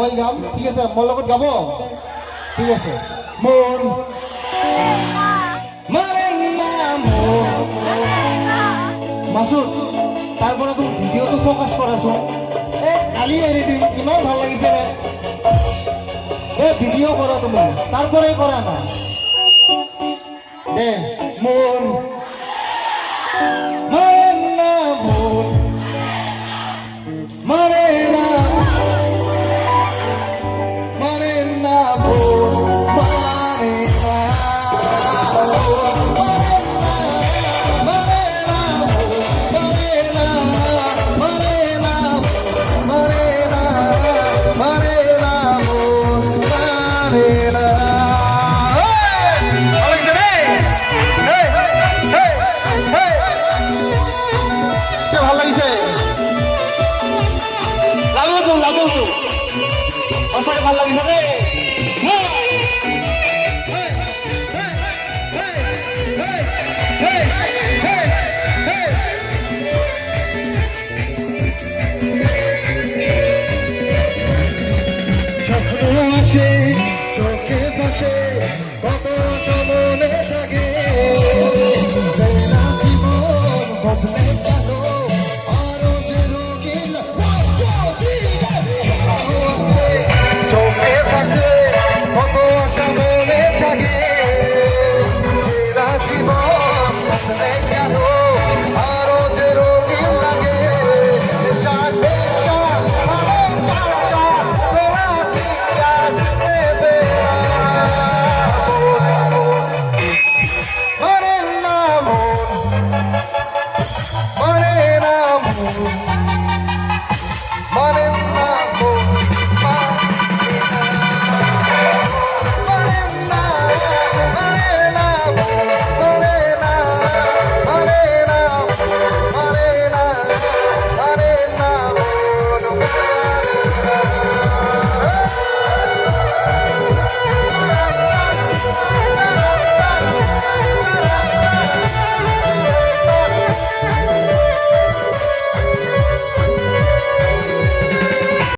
ওই গাম ঠিক আছে মোৰ লগত গাব ঠিক আছে মন মানে না মন মাসুদ তারপরে তুমি ভিডিওটো ফোকাস কৰাচোন কালি এৰি দিম ইমান ভাল লাগিছে না ভিডিও কৰা তুমি তারপরে কৰা না দে মন মানে না মন মানে না মানে না মন মানে না ভাল লাগিছে রে স্বপ্ন আসে চোখে বসে